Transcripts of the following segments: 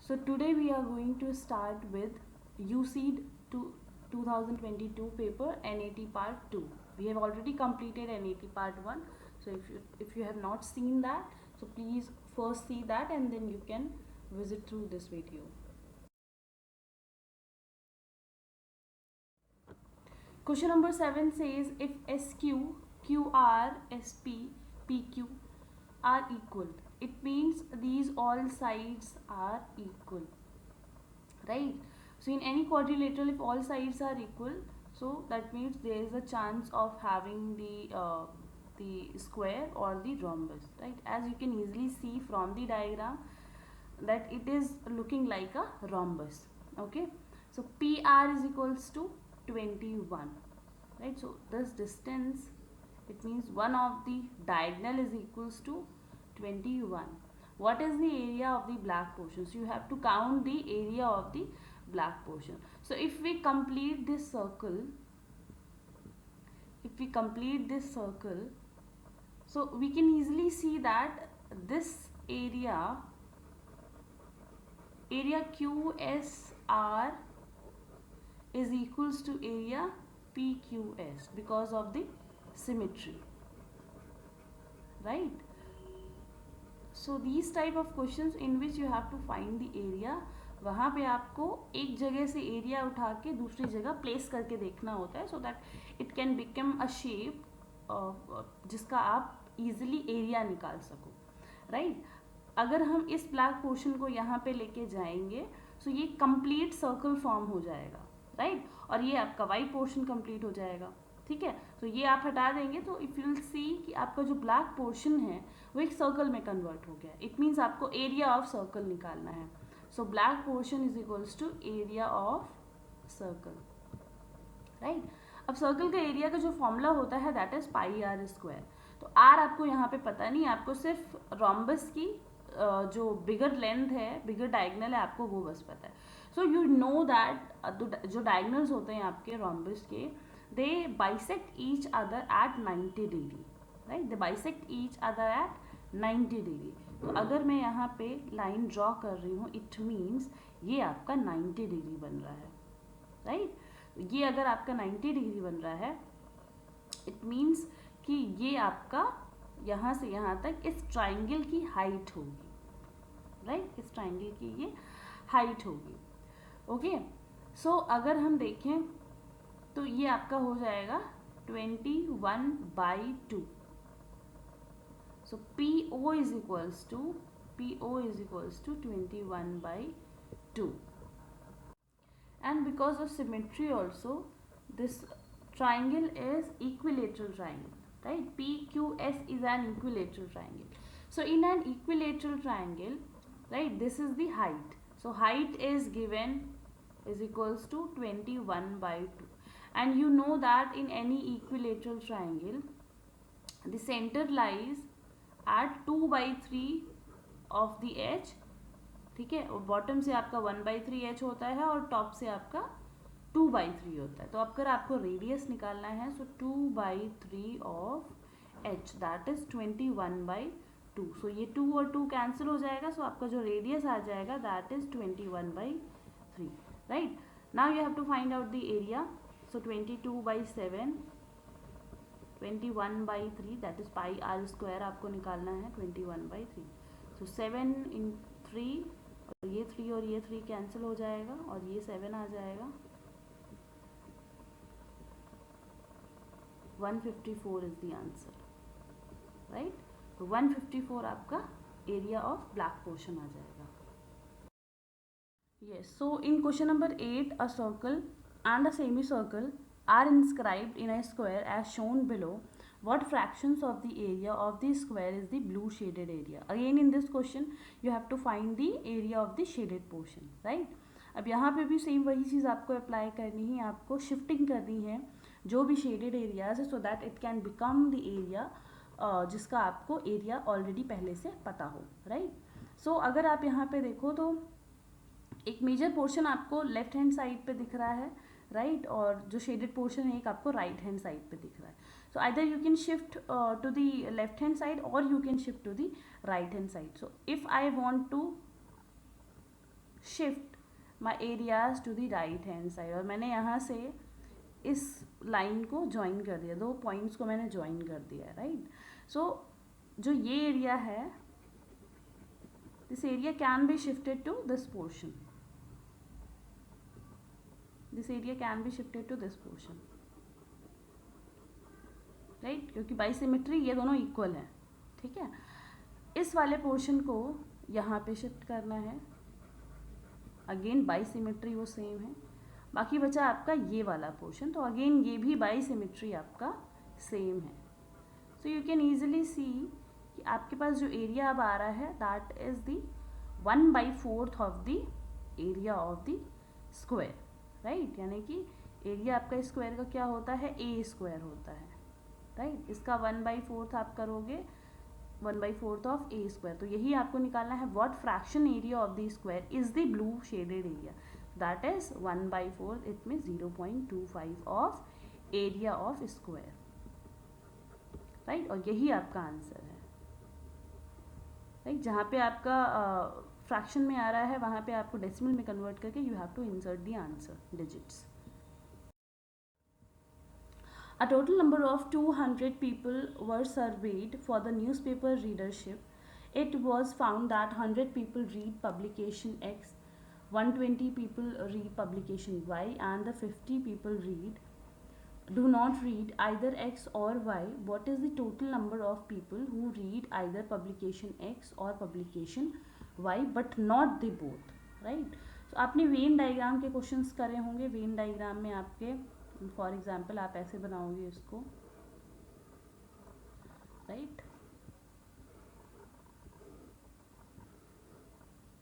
So today we are going to start with UCED to 2022 paper NAT part 2. We have already completed NAT part 1. So if you have not seen that, so please first see that and then you can visit through this video. Question number 7 says if SQ, QR, SP, PQ are equal, it means these all sides are equal, right? So in any quadrilateral, if all sides are equal, so that means there is a chance of having the square or the rhombus, right? As you can easily see from the diagram that it is looking like a rhombus. Okay, so PR is equals to 21, right? So this distance, it means one of the diagonal is equals to 21. What is the area of the black portion? So you have to count the area of the black portion. So if we complete this circle, so we can easily see that this area QSR is equals to area PQS because of the symmetry, right? So these type of questions in which you have to find the area, वहाँ पे आपको एक जगह से area उठा के दूसरी जगह प्लेस करके देखना होता है, so that it can become a shape जिसका आप इजीली एरिया निकाल सको, राइट? अगर हम इस ब्लैक पोर्शन को यहाँ पे लेके जाएंगे सो ये कंप्लीट सर्कल फॉर्म हो जाएगा, राइट? और ये आपका वाइट पोर्शन कंप्लीट हो जाएगा, ठीक है? तो ये आप हटा देंगे तो इफ यू विल सी कि आपका जो ब्लैक पोर्शन है वो एक सर्कल में कन्वर्ट हो गया. इट मीन्स आपको एरिया ऑफ सर्कल निकालना है. So black portion is equals to area of circle, right? अब सर्कल का एरिया का जो फॉर्मूला होता है that is pi r square. तो आर आपको यहाँ पे पता नहीं, आपको सिर्फ रोम्बस की जो बिगर लेंथ है, बिगर डायगनल है, आपको वो बस पता है. सो यू नो दैट जो डायगनल्स होते हैं आपके रोम्बस के, they bisect each other at 90 degree, right? They bisect each other at 90 degree. तो अगर मैं यहाँ पे लाइन ड्रॉ कर रही हूँ, इट मीन्स ये आपका 90 डिग्री बन रहा है, राइट? ये अगर आपका 90 डिग्री बन रहा है, इट मीन्स कि ये आपका यहाँ से यहाँ तक इस ट्राइंगल की हाइट होगी, राइट? इस ट्राइंगल की ये हाइट होगी. ओके, सो अगर हम देखें तो ये आपका हो जाएगा 21/2. So PO is equals to 21/2. And because of symmetry also, this triangle is equilateral triangle, right? PQS is an equilateral triangle. So in an equilateral triangle, right, this is the height. So height is given is equals to 21/2. And you know that in any equilateral triangle, the center lies at 2/3 of the edge, ठीक है? और bottom से आपका 1/3 H होता है और top से आपका 2/3 होता है. तो अगर आपको रेडियस निकालना है सो 2/3 ऑफ एच दैट इज 21/2. सो ये 2 और 2 कैंसिल हो जाएगा, सो आपका जो रेडियस आ जाएगा that is 21/3, right? Now you have to find out the area. So 22/7, 21/3 that is pi r square आपको निकालना है 21/3. सो 7 इन 3 और ये 3 और ये 3 कैंसिल हो जाएगा और ये 7 आ जाएगा. 154 इज द आंसर, राइट? तो 154 आपका एरिया ऑफ ब्लैक पोर्शन आ जाएगा. Yes, so in question number 8 a circle and a semicircle are inscribed in a square as shown below. What fractions of the area of the square is the blue shaded area? Again in this question you have to find the area of the shaded portion, right? अब यहाँ पे भी same वही चीज़ आपको apply करनी है, आपको shifting करनी है जो भी शेडेड एरियाज है, so that it can become the area जिसका आपको एरिया ऑलरेडी पहले से पता हो, राइट? सो अगर आप यहाँ पे देखो तो एक मेजर पोर्शन आपको लेफ्ट हैंड साइड पे दिख रहा है, राइट? और जो शेडेड पोर्शन है एक आपको राइट हैंड साइड पे दिख रहा है. So either you can shift to the left hand side और you can shift to the right hand side. So if I want to shift my areas to the right hand side, और मैंने यहाँ से इस line को join कर दिया, 2 points को मैंने ज्वाइन कर दिया है, राइट। सो जो ये एरिया है, this area can be shifted to this portion, this area can be shifted to this portion, right, क्योंकि बाई सिमेट्री ये दोनों इक्वल हैं, ठीक है। इस वाले पोर्शन को यहाँ पे शिफ्ट करना है, अगेन बाई सिमेट्री वो सेम है। बाकी बचा आपका ये वाला पोर्शन, तो अगेन ये भी बाई सिमेट्री आपका सेम है। सो यू कैन ईजिली सी कि आपके पास जो एरिया अब आ रहा है that is the 1/4 of the area of the square, right, यानी कि एरिया आपका स्क्वायर का क्या होता है, ए स्क्वायर होता है, राइट। इसका 1/4 आप करोगे 1/4 ऑफ ए स्क्वायर, तो यही आपको निकालना है, what fraction area of the square is the blue shaded area, that is 1/4, it mean 0.25 of area of square, right. और यही आपका आंसर है, राइट। जहाँ पे आपका फ्रैक्शन में आ रहा है वहाँ पे आपको डेसिमल में कन्वर्ट करके you have to insert the answer digits. A total number of 200 people were surveyed for the newspaper readership. It was found that 100 people read publication X, 120 people read publication Y, and the 50 people do not read either X or Y. What is the total number of people who read either publication X or publication Y but not the both, right? So आपने Venn diagram के questions करे होंगे। Venn diagram में आपके for example आप ऐसे बनाओगे इसको, राइट।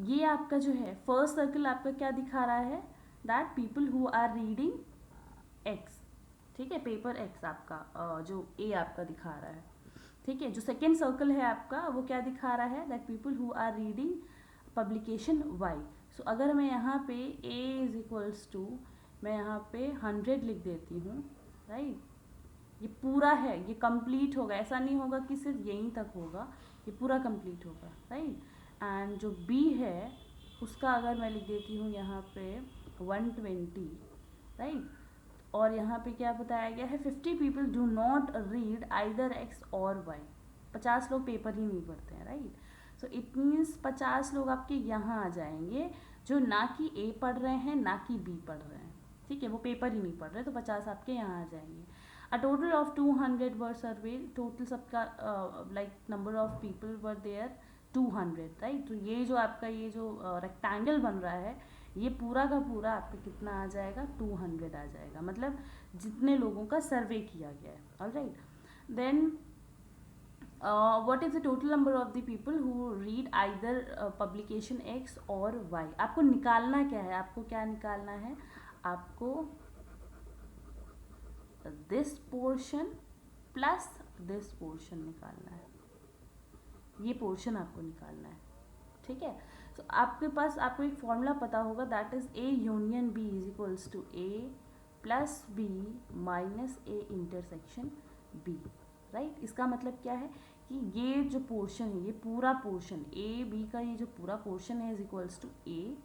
ये आपका जो है फर्स्ट सर्कल आपका क्या दिखा रहा है, that people who are reading X, ठीक है, पेपर एक्स आपका जो ए आपका दिखा रहा है, ठीक है। जो सेकेंड सर्कल है आपका वो क्या दिखा रहा है, that people who are reading publication Y. So अगर मैं यहाँ पे ए इज इक्वल्स टू, मैं यहाँ पे 100 लिख देती हूँ, राइट। ये पूरा है, ये कंप्लीट होगा, ऐसा नहीं होगा कि सिर्फ यहीं तक होगा, ये पूरा कंप्लीट होगा, राइट। एंड जो बी है उसका अगर मैं लिख देती हूँ यहाँ पे 120, राइट। और यहाँ पे क्या बताया गया है, 50 people do not read either x और वाई, 50 लोग पेपर ही नहीं पढ़ते हैं, राइट। सो इट मीन्स 50 लोग आपके यहाँ आ जाएंगे जो ना कि ए पढ़ रहे हैं ना कि बी पढ़ रहे हैं, ठीक है, वो पेपर ही नहीं पढ़ रहे, तो 50 आपके यहाँ आ जाएंगे। A total of 200 were survey, total सबका like number of people were there 200, right. तो ये जो आपका ये जो रेक्टेंगल बन रहा है ये पूरा का पूरा आपका कितना आ जाएगा, 200 आ जाएगा, मतलब जितने लोगों का सर्वे किया गया है, alright. Then what is the total number of the people who read either publication X और वाई। आपको निकालना क्या है, आपको क्या निकालना है, आपको this portion plus this portion निकालना है, ये पोर्शन आपको निकालना है, ठीक है। तो आपके पास आपको एक फॉर्मूला पता होगा, that is A union B is equals to A plus B minus A intersection B, right. इसका मतलब क्या है कि ये जो पोर्शन है, ये पूरा पोर्शन ए बी का ये जो पूरा पोर्शन है इज इक्वल्स टू ए,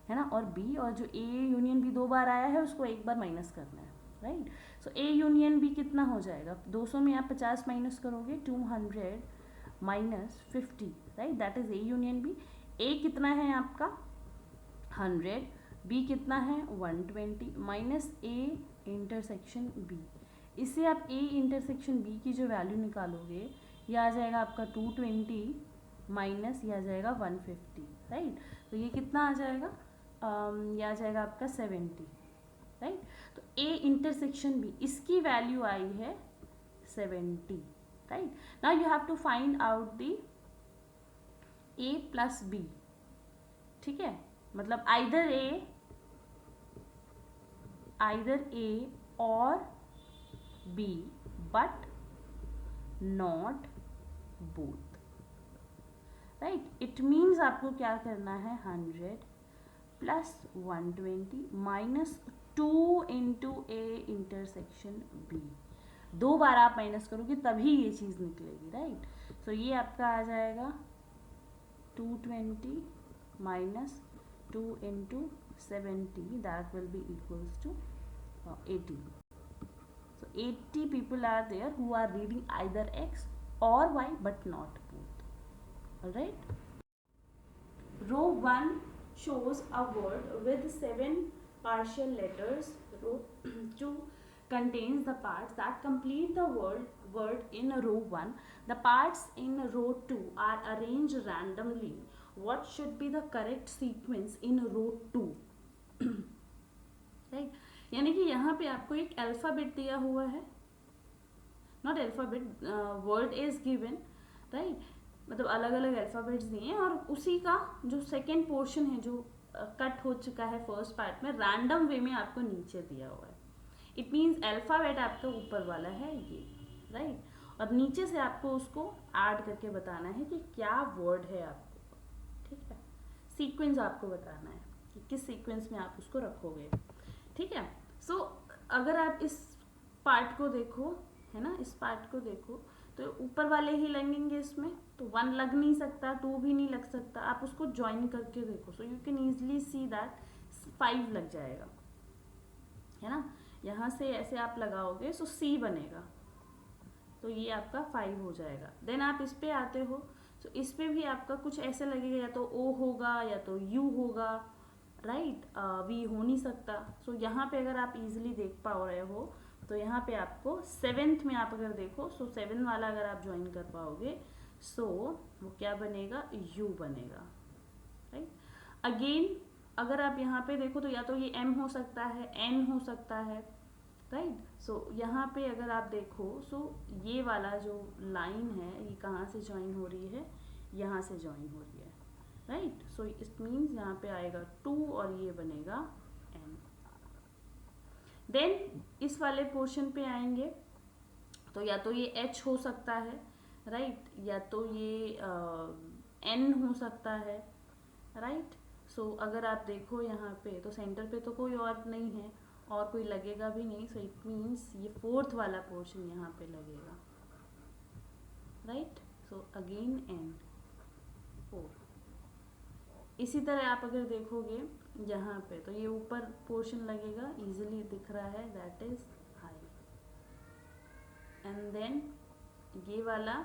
है ना, और बी, और जो ए यूनियन बी 2 बार आया है उसको एक बार माइनस करना है, right. So A union B कितना हो जाएगा, 200 में आप 50 माइनस करोगे, 200 minus 50, right, that is A union B. A कितना है आपका 100, बी कितना है 120 माइनस ए इंटरसेक्शन बी। इससे आप ए इंटरसेक्शन बी की जो वैल्यू निकालोगे ये आ जाएगा आपका 220 माइनस ये आ जाएगा 150, राइट। तो ये कितना आ जाएगा, ये आ जाएगा आपका 70, राइट। तो ए इंटरसेक्शन बी इसकी वैल्यू आई है 70, right. Now you have to find out the A plus B, ठीक है, मतलब आइदर ए और B but not both, right. It means आपको क्या करना है, 100 plus 120 minus 2 into A intersection B, 2 बार आप माइनस करोगे तभी ये चीज़ निकलेगी, राइट। सो ये आपका आ जाएगा 220 minus 2 into 70, that will be equals to 80. So 80 people are there who are reading either X or Y but not both. Alright. Row 1 shows a word with 7 partial letters. Row 2 contains the parts that complete the word in row 1. The parts in row 2 are arranged randomly. What should be the correct sequence in row 2? Right, यानी कि यहाँ पे आपको एक alphabet दिया हुआ है, not alphabet, word is given, right, मतलब अलग अलग अल्फ़ाबेट्स दिए हैं और उसी का जो सेकेंड पोर्शन है जो कट हो चुका है फर्स्ट पार्ट में, रैंडम वे में आपको नीचे दिया हुआ है. इट मीन्स अल्फ़ाबेट आपका ऊपर वाला है ये, राइट, और नीचे से आपको उसको ऐड करके बताना है कि क्या वर्ड है आपको. ठीक है, सीक्वेंस आपको बताना है कि किस सीक्वेंस में आप उसको रखोगे. ठीक है. सो अगर आप इस पार्ट को देखो, है ना, इस पार्ट को देखो तो ऊपर वाले ही लगेंगे इसमें, तो 1 लग नहीं सकता, 2 भी नहीं लग सकता. आप उसको ज्वाइन करके देखो, so you can easily see that 5 लग जाएगा, है ना. यहाँ से ऐसे आप लगाओगे सो C बनेगा, तो ये आपका 5 हो जाएगा. देन आप इस पे आते हो, तो इस पे भी आपका कुछ ऐसे लगेगा, या तो O होगा या तो U होगा, राइट, V हो नहीं सकता. सो यहाँ पे अगर आप इजीली देख पा रहे हो तो यहाँ पे आपको 7th में आप अगर देखो, सो 7 वाला अगर आप ज्वाइन कर पाओगे, सो वो क्या बनेगा, U बनेगा, राइट. अगेन अगर आप यहाँ पे देखो तो या तो ये M हो सकता है, N हो सकता है, राइट. सो यहाँ पे अगर आप देखो, सो ये वाला जो लाइन है ये कहाँ से ज्वाइन हो रही है, यहाँ से ज्वाइन हो रही है, राइट. सो इट मीन्स यहाँ पे आएगा 2 और ये बनेगा N. देन इस वाले पोर्शन पे आएंगे तो या तो ये H हो सकता है, राइट, या तो ये N हो सकता है, राइट. सो अगर आप देखो यहाँ पे तो सेंटर पे तो कोई और नहीं है और कोई लगेगा भी नहीं, सो इट मीन्स ये 4th वाला पोर्शन यहाँ पे लगेगा, राइट. So again N 4. इसी तरह आप अगर देखोगे यहाँ पे तो ये ऊपर पोर्शन लगेगा, इजीली दिख रहा है, that is I. And then ये वाला,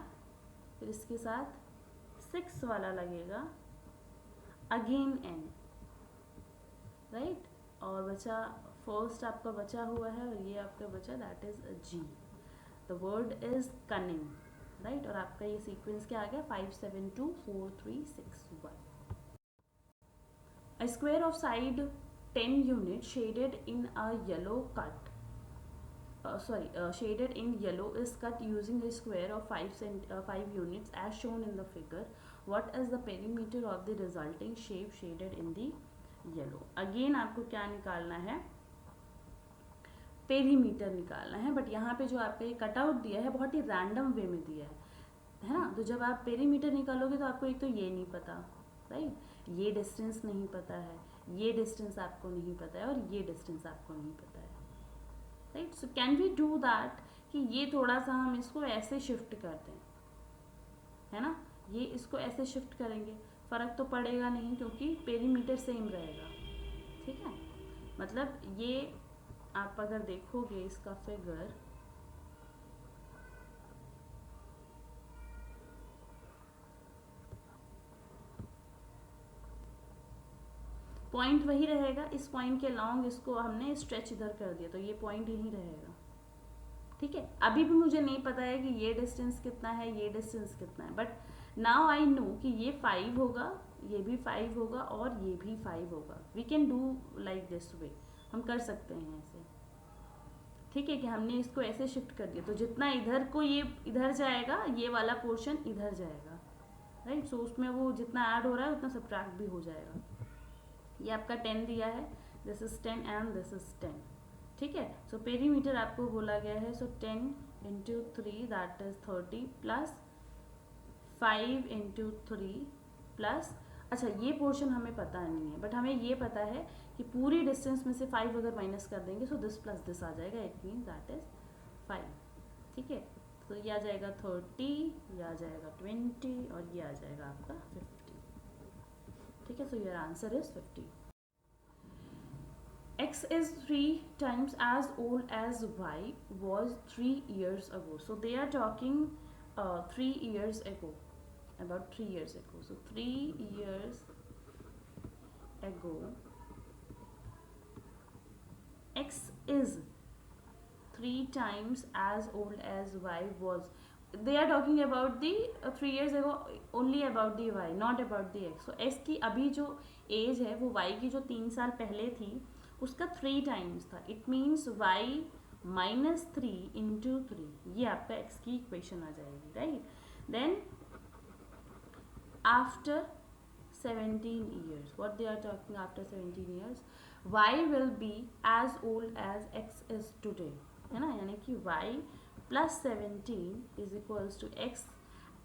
फिर इसके साथ 6 वाला लगेगा, अगेन N, राइट. और बचा फर्स्ट आपका बचा हुआ है और ये आपका बचा, that is G. The word is cunning, right. और आपका ये सीक्वेंस क्या आ गया, 5 7 2 4 3 6 1. A square of side 10 units shaded in yellow is cut using a square of 5 units as shown in the figure. What is the perimeter of the resulting shape shaded in the yellow? Again आपको क्या निकालना है, perimeter निकालना है. But यहाँ पे जो आपका ये कटआउट दिया है बहुत ही रैंडम वे में दिया है ना. तो जब आप पेरीमीटर निकालोगे तो आपको एक तो ये नहीं पता, राइट, ये डिस्टेंस नहीं पता है, ये डिस्टेंस आपको नहीं पता है और ये डिस्टेंस आपको नहीं पता है, right. So can we do that कि ये थोड़ा सा हम इसको ऐसे शिफ्ट कर दें, है ना, ये इसको ऐसे शिफ्ट करेंगे, फ़र्क तो पड़ेगा नहीं क्योंकि पेरीमीटर सेम रहेगा. ठीक है, मतलब ये आप अगर देखोगे इसका फिगर, पॉइंट वही रहेगा, इस पॉइंट के लॉन्ग इसको हमने स्ट्रेच इधर कर दिया तो ये पॉइंट यही रहेगा. ठीक है, अभी भी मुझे नहीं पता है कि ये डिस्टेंस कितना है, ये डिस्टेंस कितना है, बट नाउ आई नो कि ये 5 होगा, ये भी 5 होगा और ये भी 5 होगा. We can do like this way, हम कर सकते हैं ऐसे. ठीक है, कि हमने इसको ऐसे शिफ्ट कर दिया तो जितना इधर को ये इधर जाएगा, ये वाला पोर्शन इधर जाएगा, राइट. सो उसमें वो जितना ऐड हो रहा है उतना सब्ट्रैक्ट भी हो जाएगा. ये आपका 10 दिया है, this is 10 and this is 10. ठीक है, सो पेरीमीटर आपको बोला गया है, सो 10 into 3 that is 30 plus 5 into 3 plus, अच्छा ये पोर्शन हमें पता नहीं है बट हमें ये पता है कि पूरी डिस्टेंस में से 5 अगर माइनस कर देंगे सो दिस प्लस दिस आ जाएगा, इट मीन्स दैट इज 5. ठीक है, तो ये आ जाएगा 30, ये आ जाएगा 20 और ये आ जाएगा आपका 50. ठीक है, so your answer is 50. X is 3 times as old as Y was 3 years ago. So they are talking 3 years ago, about 3 years ago. So 3 years ago, X is 3 times as old as Y was. They are talking about the 3 years ago, only about the Y, not about the X. So S की अभी जो as है वो Y की जो 3 साल पहले थी उसका 3 टाइम्स था. इट मीन्स Y -3 इंटू 3, ये आपका X की इक्वेशन आ जाएगी, right. Then after 17 years, what they are talking after 17 years, Y will be as old as X is today, है ना. यानी कि Y plus 17 is equals to X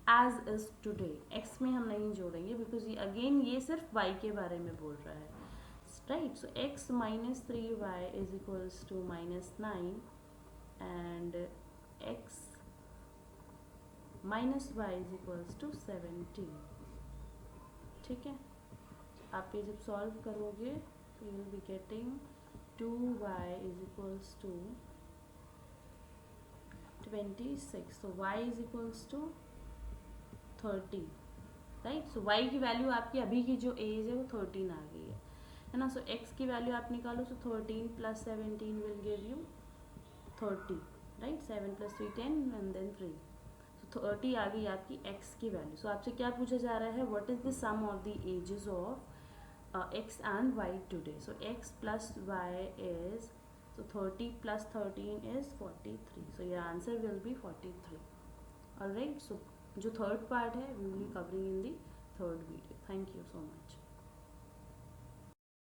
age is today. X में हम नहीं जोड़ेंगे बिकॉज ये अगेन ये सिर्फ Y के बारे में बोल रहा है, right. So X -3Y is equals to -9 and X -Y is equals to 17. ठीक है, आप ये जब सॉल्व करोगे तो you will be getting 2Y is equals to 26. So y is equals to 30, right. So y की वैल्यू आपकी अभी की जो एज है वो 13 आ गई है ना. सो x की वैल्यू आप निकालो. So 13 plus 17 will give you 30, right. 7 + 3 10 and then 3. So 30 आ गई आपकी x की वैल्यू. सो आपसे क्या पूछा जा रहा है, what is the sum of the ages of x and y today. So x plus y is, so 30 plus 13 is 43. So your answer will be 43. Alright, so जो third part है we will be covering in the third video. Thank you so much.